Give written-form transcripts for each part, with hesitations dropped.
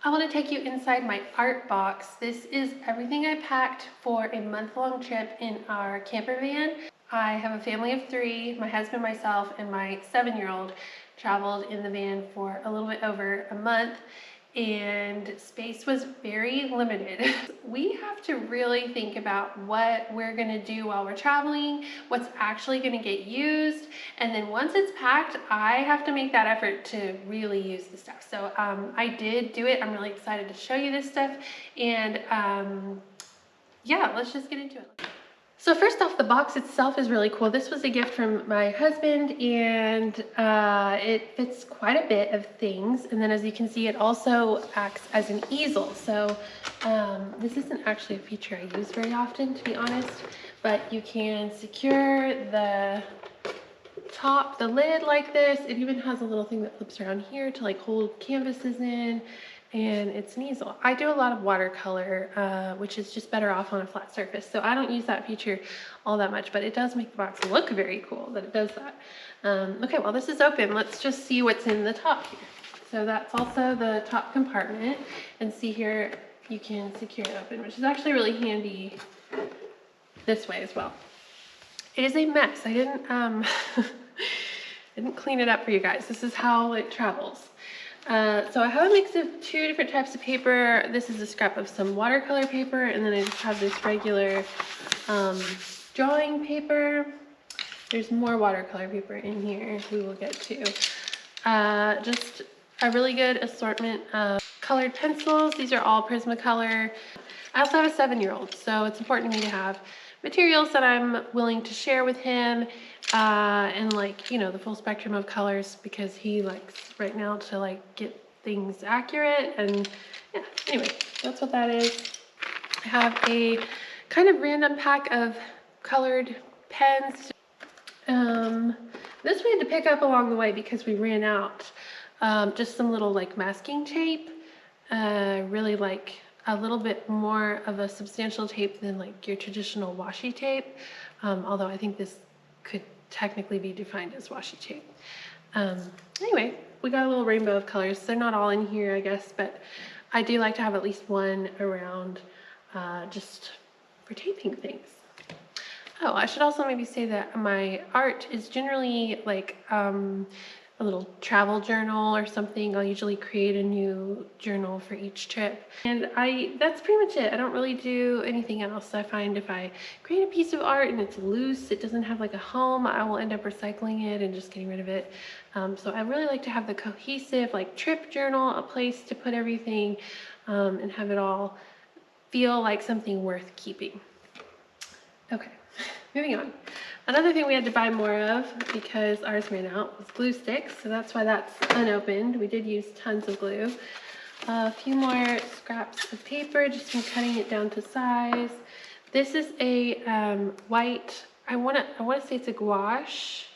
I want to take you inside my art box. This is everything I packed for a month-long trip in our camper van. I have a family of 3, my husband, myself, and my 7-year-old traveled in the van for a little bit over a month, and space was very limited. We have to really think about what we're gonna do while we're traveling, what's actually gonna get used, and then once it's packed, I have to make that effort to really use the stuff. So I did do it. I'm really excited to show you this stuff, and yeah, let's just get into it. So first off, the box itself is really cool. This was a gift from my husband, and it fits quite a bit of things. And then as you can see, it also acts as an easel. So this isn't actually a feature I use very often, to be honest, but you can secure the top, the lid like this. It even has a little thing that flips around here to like hold canvases in. And it's an easel. I do a lot of watercolor, which is just better off on a flat surface. So I don't use that feature all that much, but it does make the box look very cool that it does that. Okay, well, this is open. Let's just see what's in the top here. So that's also the top compartment. And see here, you can secure it open, which is actually really handy this way as well. It is a mess. I didn't clean it up for you guys. This is how it travels. So I have a mix of 2 different types of paper. This is a scrap of some watercolor paper, and then I just have this regular drawing paper. There's more watercolor paper in here we will get to. Just a really good assortment of colored pencils. These are all Prismacolor. I also have a 7-year-old, so it's important to me to have materials that I'm willing to share with him, and like, you know, the full spectrum of colors, because he likes right now to like get things accurate. And yeah, anyway, that's what that is. I have a kind of random pack of colored pens. This we had to pick up along the way because we ran out. Just some little like masking tape, really like a little bit more of a substantial tape than like your traditional washi tape, although I think this could technically be defined as washi tape. Anyway, we got a little rainbow of colors. They're not all in here, I guess, but I do like to have at least one around, just for taping things. Oh, I should also maybe say that my art is generally like a little travel journal or something. I'll usually create a new journal for each trip. And that's pretty much it. I don't really do anything else. I find if I create a piece of art and it's loose, it doesn't have like a home, I will end up recycling it and just getting rid of it. So I really like to have the cohesive like trip journal, a place to put everything, and have it all feel like something worth keeping. Okay, moving on. Another thing we had to buy more of because ours ran out was glue sticks, so that's why that's unopened. We did use tons of glue. A few more scraps of paper, just from cutting it down to size. This is a white, I want to say it's a gouache.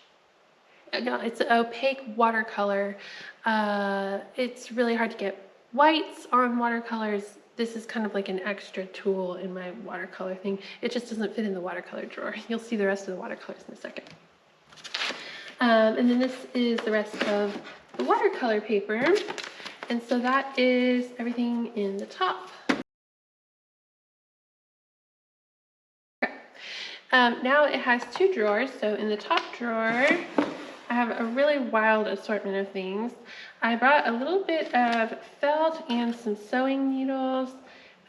No, it's an opaque watercolor. It's really hard to get whites on watercolors. This is kind of like an extra tool in my watercolor thing. It just doesn't fit in the watercolor drawer. You'll see the rest of the watercolors in a second. And then this is the rest of the watercolor paper. And so that is everything in the top. Okay. Now it has 2 drawers. So in the top drawer, I have a really wild assortment of things. I brought a little bit of felt and some sewing needles,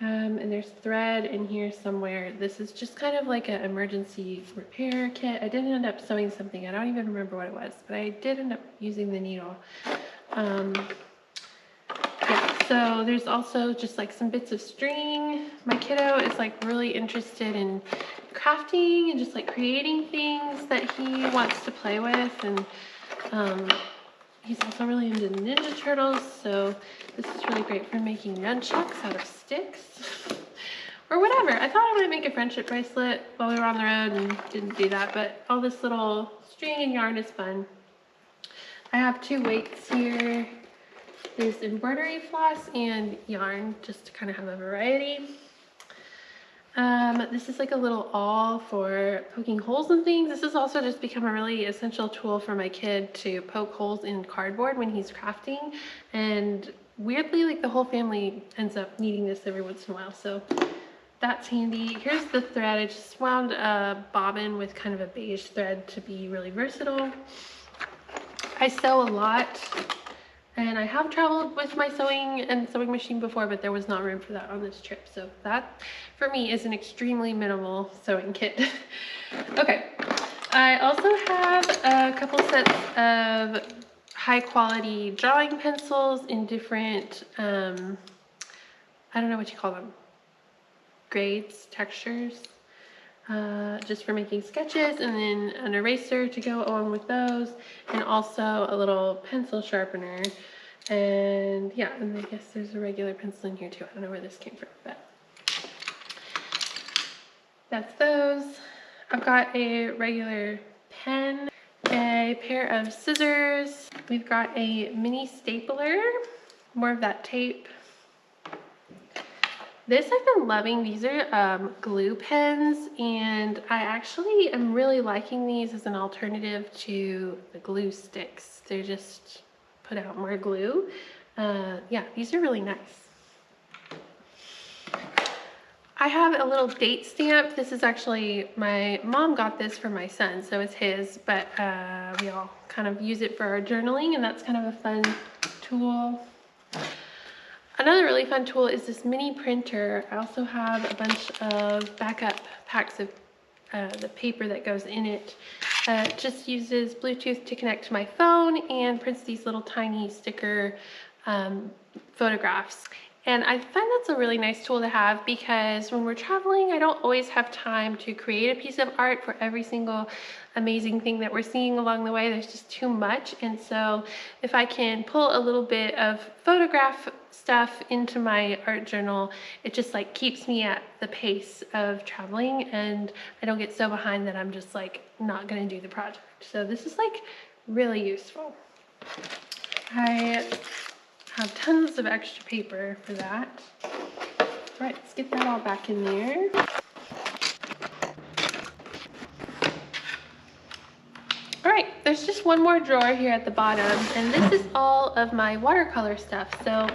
and there's thread in here somewhere. This is just kind of like an emergency repair kit. I did end up sewing something. I don't even remember what it was, but I did end up using the needle. Yeah, so there's also just like some bits of string. My kiddo is like really interested in crafting and just like creating things that he wants to play with, and he's also really into Ninja Turtles, so this is really great for making nunchucks out of sticks or whatever. I thought I might make a friendship bracelet while we were on the road and didn't do that, but all this little string and yarn is fun. I have 2 weights here. There's embroidery floss and yarn, just to kind of have a variety. This is like a little awl for poking holes in things. This has also just become a really essential tool for my kid to poke holes in cardboard when he's crafting. And weirdly, like the whole family ends up needing this every once in a while, so that's handy. Here's the thread. I just wound a bobbin with kind of a beige thread to be really versatile. I sew a lot, and I have traveled with my sewing machine before, but there was not room for that on this trip. So that, for me, is an extremely minimal sewing kit. Okay, I also have a couple sets of high quality drawing pencils in different, I don't know what you call them, grades, textures. Just for making sketches, and then an eraser to go along with those, and also a little pencil sharpener. And yeah, and I guess there's a regular pencil in here too. I don't know where this came from, but that's those. I've got a regular pen, a pair of scissors. We've got a mini stapler, more of that tape. This I've been loving. These are glue pens, and I actually am really liking these as an alternative to the glue sticks. They just put out more glue. Yeah, these are really nice. I have a little date stamp. This is actually, my mom got this for my son, so it's his, but we all kind of use it for our journaling, and that's kind of a fun tool. Another really fun tool is this mini printer. I also have a bunch of backup packs of the paper that goes in it. It just uses Bluetooth to connect to my phone and prints these little tiny sticker photographs. And I find that's a really nice tool to have, because when we're traveling, I don't always have time to create a piece of art for every single amazing thing that we're seeing along the way. There's just too much. And so if I can pull a little bit of photograph stuff into my art journal, it just like keeps me at the pace of traveling, and I don't get so behind that I'm just like not gonna do the project. So this is like really useful. I have tons of extra paper for that. All right, let's get that all back in there. All right, there's just one more drawer here at the bottom, and this is all of my watercolor stuff. So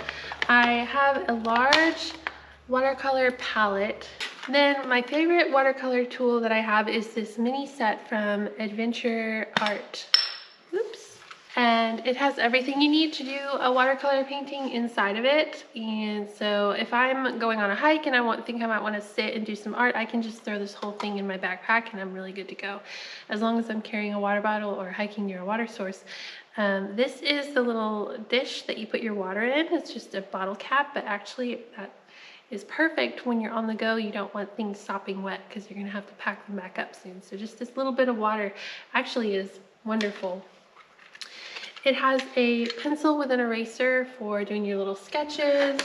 I have a large watercolor palette. Then my favorite watercolor tool that I have is this mini set from Adventure Art. Oops. And it has everything you need to do a watercolor painting inside of it. And so if I'm going on a hike and I think I might want to sit and do some art, I can just throw this whole thing in my backpack and I'm really good to go, as long as I'm carrying a water bottle or hiking near a water source. This is the little dish that you put your water in. It's just a bottle cap, but actually that is perfect when you're on the go. You don't want things sopping wet because you're gonna have to pack them back up soon. So just this little bit of water actually is wonderful. It has a pencil with an eraser for doing your little sketches.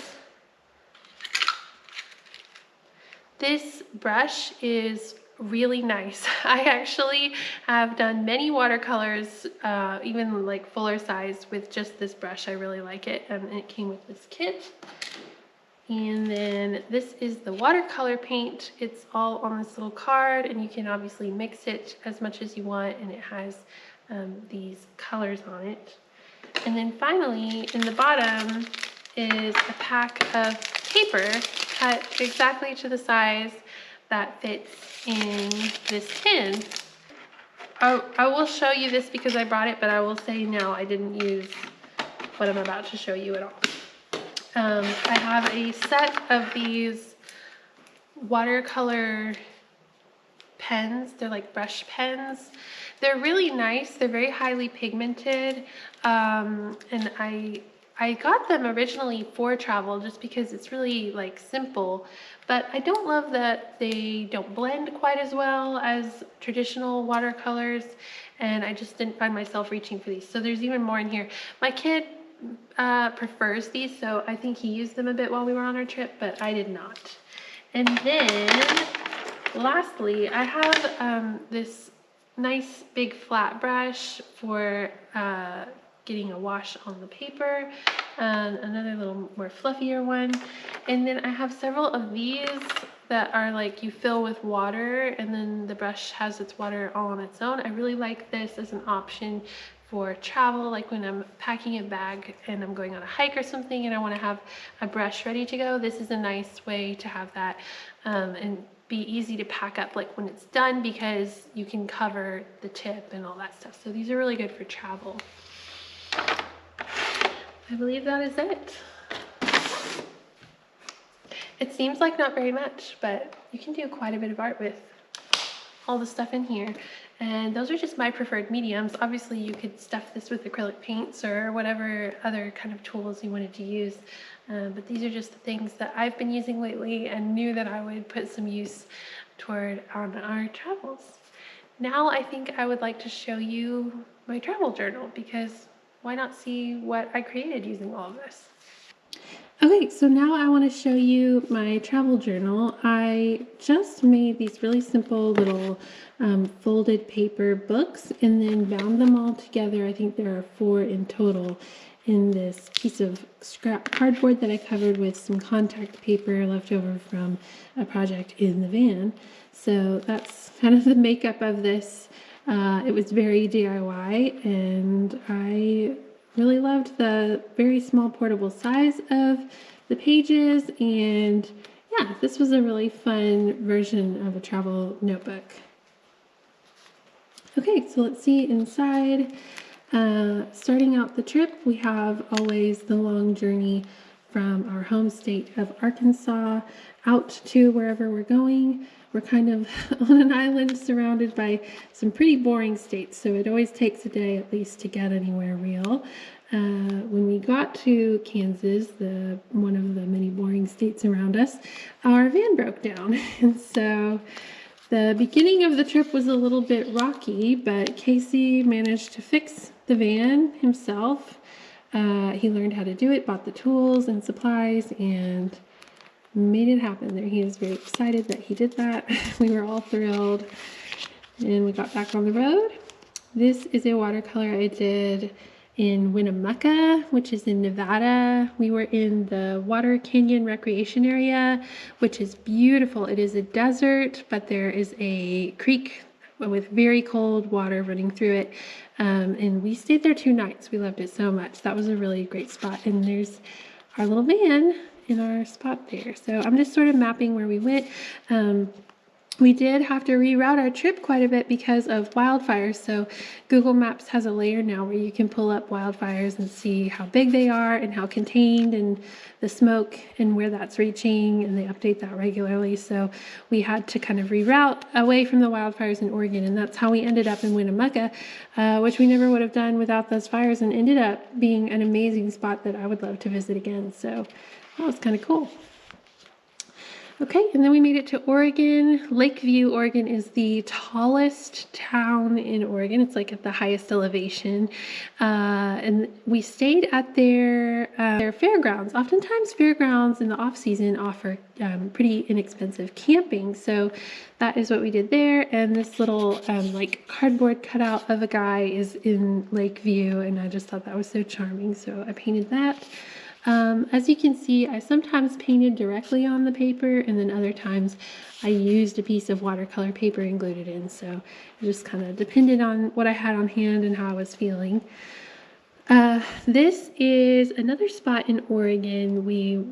This brush is really nice. I actually have done many watercolors, even like fuller size, with just this brush. I really like it, and it came with this kit. And then this is the watercolor paint. It's all on this little card, and you can obviously mix it as much as you want, and it has these colors on it. And then finally, in the bottom is a pack of paper cut exactly to the size that fits in this tin. I will show you this because I brought it, but I will say no, I didn't use what I'm about to show you at all. I have a set of these watercolor pens. They're like brush pens. They're really nice. They're very highly pigmented, and I got them originally for travel just because it's really like simple, but I don't love that they don't blend quite as well as traditional watercolors, and I just didn't find myself reaching for these. So there's even more in here. My kid prefers these, so I think he used them a bit while we were on our trip, but I did not. And then lastly, I have this nice big flat brush for getting a wash on the paper, and another little more fluffier one. And then I have several of these that are like you fill with water and then the brush has its water all on its own. I really like this as an option for travel, like when I'm packing a bag and I'm going on a hike or something and I want to have a brush ready to go. This is a nice way to have that and be easy to pack up like when it's done, because you can cover the tip and all that stuff. So these are really good for travel. I believe that is it. It seems like not very much, but you can do quite a bit of art with all the stuff in here. And those are just my preferred mediums. Obviously you could stuff this with acrylic paints or whatever other kind of tools you wanted to use. But these are just the things that I've been using lately and knew that I would put some use toward on our travels. Now I think I would like to show you my travel journal, because why not see what I created using all of this? Okay, so now I want to show you my travel journal. I just made these really simple little folded paper books and then bound them all together. I think there are 4 in total in this piece of scrap cardboard that I covered with some contact paper left over from a project in the van. So that's kind of the makeup of this. It was very DIY, and I really loved the very small portable size of the pages, and yeah, this was a really fun version of a travel notebook. Okay, so let's see inside. Starting out the trip, we have always the long journey from our home state of Arkansas out to wherever we're going. We're kind of on an island surrounded by some pretty boring states, so it always takes a day at least to get anywhere real. When we got to Kansas, one of the many boring states around us, our van broke down. And so the beginning of the trip was a little bit rocky, but Casey managed to fix the van himself. He learned how to do it, bought the tools and supplies, and made it happen. There, he was very excited that he did that. We were all thrilled, and we got back on the road. This is a watercolor I did in Winnemucca, which is in Nevada. We were in the Water Canyon Recreation Area, which is beautiful. It is a desert, but there is a creek with very cold water running through it. And we stayed there 2 nights. We loved it so much. That was a really great spot. And there's our little van in our spot there. So I'm just sort of mapping where we went. We did have to reroute our trip quite a bit because of wildfires. So Google Maps has a layer now where you can pull up wildfires and see how big they are and how contained and the smoke and where that's reaching, and they update that regularly. So we had to kind of reroute away from the wildfires in Oregon, and that's how we ended up in Winnemucca, which we never would have done without those fires, and ended up being an amazing spot that I would love to visit again. So that was kind of cool. Okay, and then we made it to Oregon. Lakeview, Oregon is the tallest town in Oregon. It's like at the highest elevation. And we stayed at their fairgrounds. Oftentimes fairgrounds in the off season offer pretty inexpensive camping. So that is what we did there. And this little like cardboard cutout of a guy is in Lakeview, and I just thought that was so charming. So I painted that. As you can see, I sometimes painted directly on the paper, and then other times I used a piece of watercolor paper and glued it in. So it just kind of depended on what I had on hand and how I was feeling. This is another spot in Oregon. We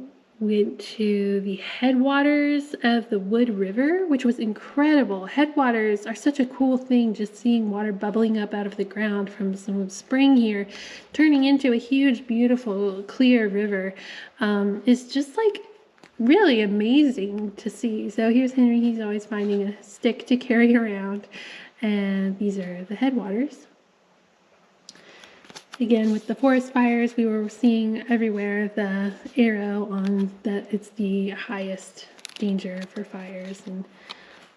went to the headwaters of the Wood River, which was incredible. Headwaters are such a cool thing, just seeing water bubbling up out of the ground from some spring here, turning into a huge, beautiful, clear river, is just like really amazing to see. So here's Henry. He's always finding a stick to carry around, and these are the headwaters. Again, with the forest fires, we were seeing everywhere the arrow on that it's the highest danger for fires and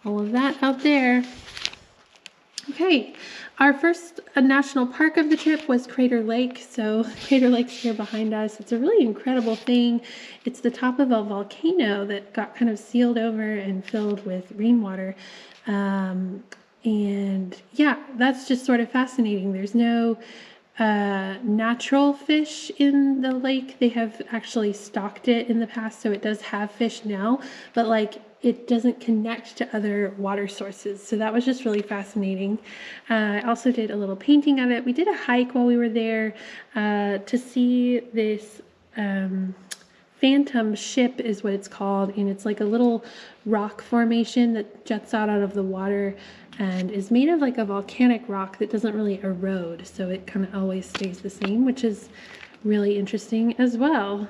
all of that out there. Okay, our first national park of the trip was Crater Lake. So Crater Lake's here behind us. It's a really incredible thing. It's the top of a volcano that got kind of sealed over and filled with rainwater. And yeah, that's just sort of fascinating. There's no natural fish in the lake. They have actually stocked it in the past, so it does have fish now, but like it doesn't connect to other water sources. So that was just really fascinating. I also did a little painting of it. We did a hike while we were there to see this phantom ship is what it's called, and it's like a little rock formation that juts out of the water and is made of like a volcanic rock that doesn't really erode, so it kind of always stays the same, which is really interesting as well.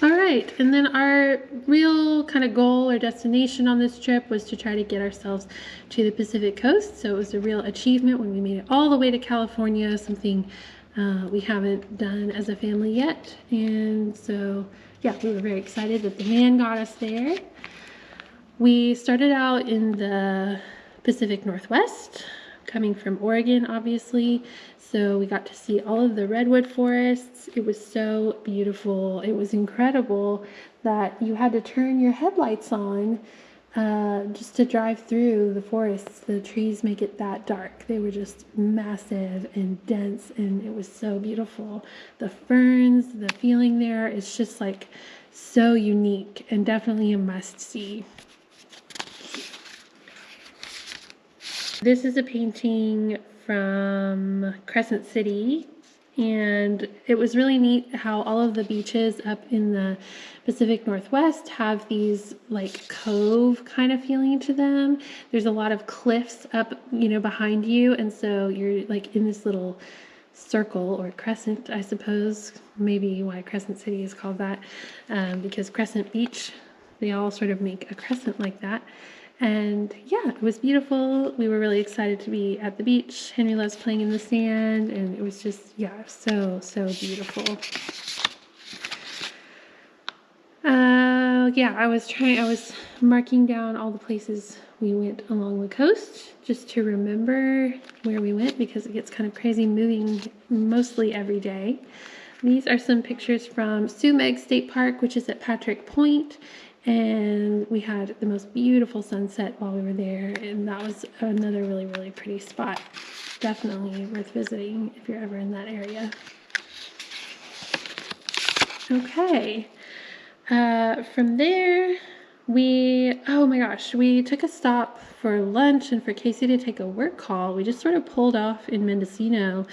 All right, and then our real kind of goal or destination on this trip was to try to get ourselves to the Pacific coast. So it was a real achievement when we made it all the way to California, something we haven't done as a family yet. And so, yeah, we were very excited that the van got us there. We started out in the Pacific Northwest, coming from Oregon, obviously. So we got to see all of the redwood forests. It was so beautiful. It was incredible that you had to turn your headlights on just to drive through the forests. The trees make it that dark. They were just massive and dense, and it was so beautiful. The ferns, the feeling there is just like so unique and definitely a must-see. This is a painting from Crescent City, and it was really neat how all of the beaches up in the Pacific Northwest have these like cove kind of feeling to them. There's a lot of cliffs up, behind you, and so you're like in this little circle or crescent, I suppose, maybe why Crescent City is called that, because Crescent Beach, they all sort of make a crescent like that. And yeah, it was beautiful. We were really excited to be at the beach. Henry loves playing in the sand, and it was just, yeah, so beautiful. I was marking down all the places we went along the coast just to remember where we went, because it gets kind of crazy moving mostly every day. These are some pictures from Sumeg State Park, which is at Patrick Point. And we had the most beautiful sunset while we were there, and that was another really, really pretty spot. Definitely worth visiting if you're ever in that area. Okay, from there, we took a stop for lunch and for Casey to take a work call. We just sort of pulled off in Mendocino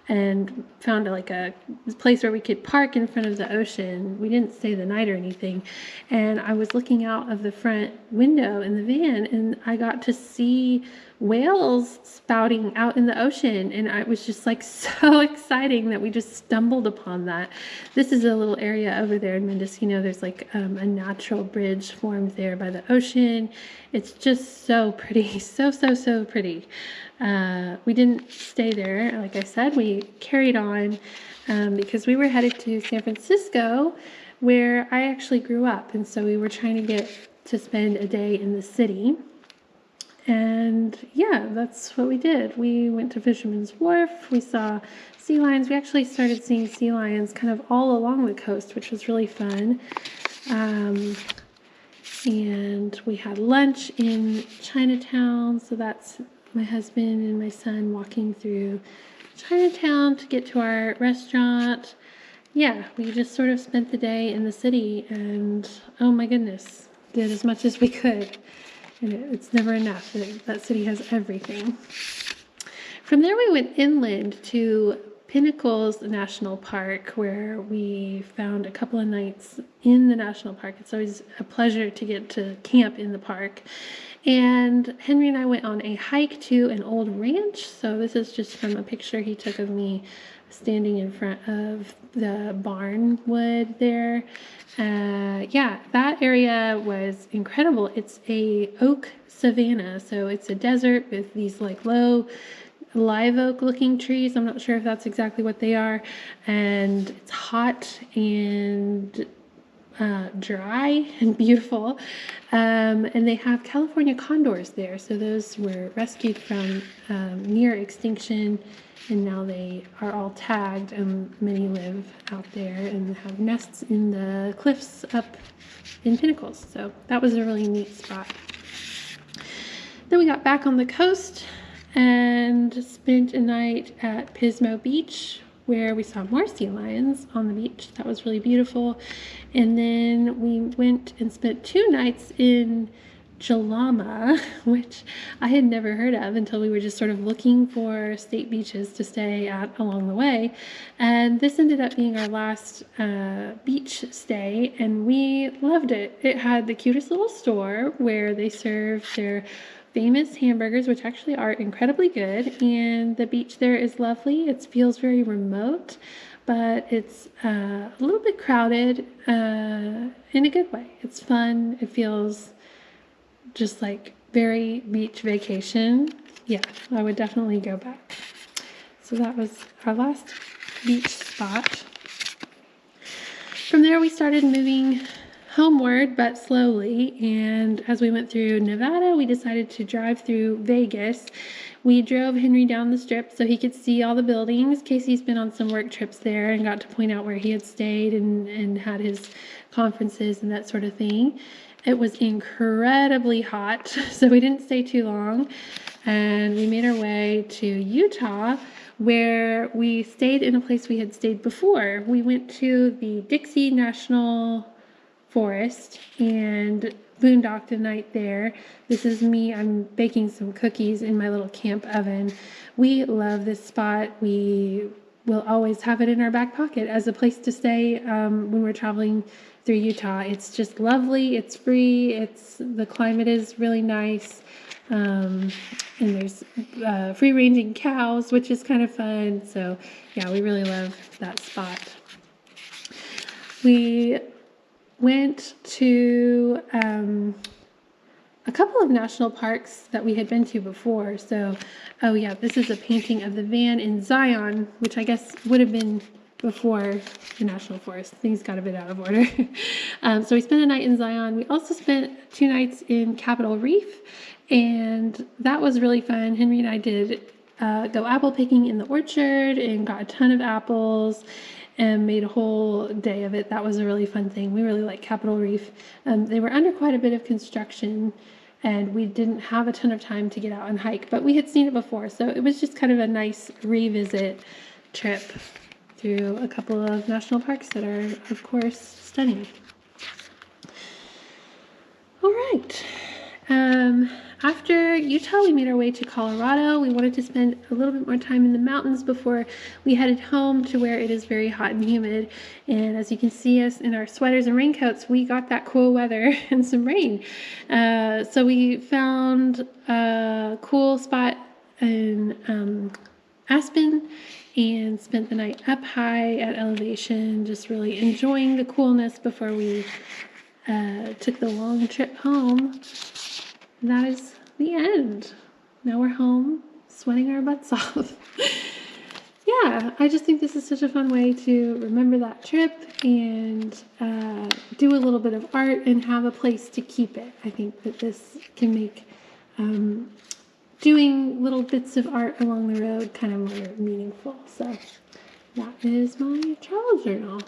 and found like a place where we could park in front of the ocean. We didn't stay the night or anything. And I was looking out of the front window in the van, and I got to see whales spouting out in the ocean. And it was just like so exciting that we just stumbled upon that. This is a little area over there in Mendocino. There's like a natural bridge formed there by the ocean. It's just so pretty, so pretty. We didn't stay there. Like I said, we carried on because we were headed to San Francisco, where I actually grew up. And so we were trying to get to spend a day in the city. And yeah, that's what we did. We went to Fisherman's Wharf. We saw sea lions. We actually started seeing sea lions kind of all along the coast, which was really fun. And we had lunch in Chinatown. So that's my husband and my son walking through Chinatown to get to our restaurant. Yeah, we just sort of spent the day in the city, and oh my goodness, did as much as we could. And it's never enough. That city has everything. From there, we went inland to Pinnacles National Park, where we found a couple of nights in the national park. It's always a pleasure to get to camp in the park. And Henry and I went on a hike to an old ranch. So this is just from a picture he took of me standing in front of the barnwood there. That area was incredible. It's a oak savanna, so it's a desert with these like low live oak looking trees. I'm not sure if that's exactly what they are, and it's hot and dry and beautiful, and they have California condors there. So those were rescued from near extinction, and now they are all tagged, and many live out there and have nests in the cliffs up in Pinnacles. So that was a really neat spot. Then we got back on the coast, and spent a night at Pismo Beach where we saw more sea lions on the beach. That was really beautiful. And then we went and spent 2 nights in Jalama, which I had never heard of until we were just sort of looking for state beaches to stay at along the way. And this ended up being our last beach stay, and we loved it. It had the cutest little store where they serve their famous hamburgers, which actually are incredibly good, and the beach there is lovely. It feels very remote, but it's a little bit crowded in a good way. It's fun. It feels just like very beach vacation. Yeah, I would definitely go back. So that was our last beach spot. From there we started moving homeward, but slowly, and as we went through Nevada, we decided to drive through Vegas. We drove Henry down the strip so he could see all the buildings. Casey's been on some work trips there and got to point out where he had stayed and had his conferences and that sort of thing. It was incredibly hot, so we didn't stay too long, and we made our way to Utah, where we stayed in a place we had stayed before. We went to the Dixie National Forest and boondocked a night there. This is me. I'm baking some cookies in my little camp oven. We love this spot. We will always have it in our back pocket as a place to stay when we're traveling through Utah. It's just lovely. It's free. The climate is really nice. And there's free-ranging cows, which is kind of fun. So yeah, we really love that spot. We went to a couple of national parks that we had been to before. So, oh yeah, this is a painting of the van in Zion, which I guess would have been before the National Forest. Things got a bit out of order. So we spent a night in Zion. We also spent 2 nights in Capitol Reef, and that was really fun. Henry and I did go apple picking in the orchard and got a ton of apples and made a whole day of it. That was a really fun thing. We really like Capitol Reef. They were under quite a bit of construction, and we didn't have a ton of time to get out and hike, but we had seen it before, so it was just kind of a nice revisit trip through a couple of national parks that are, of course, stunning. All right. After Utah, we made our way to Colorado. We wanted to spend a little bit more time in the mountains before we headed home to where it is very hot and humid. And as you can see us in our sweaters and raincoats, we got that cool weather and some rain. So we found a cool spot in Aspen and spent the night up high at elevation, just really enjoying the coolness before we took the long trip home. That is the end. Now we're home, sweating our butts off. Yeah, I just think this is such a fun way to remember that trip and do a little bit of art and have a place to keep it. I think that this can make doing little bits of art along the road kind of more meaningful. So that is my travel journal.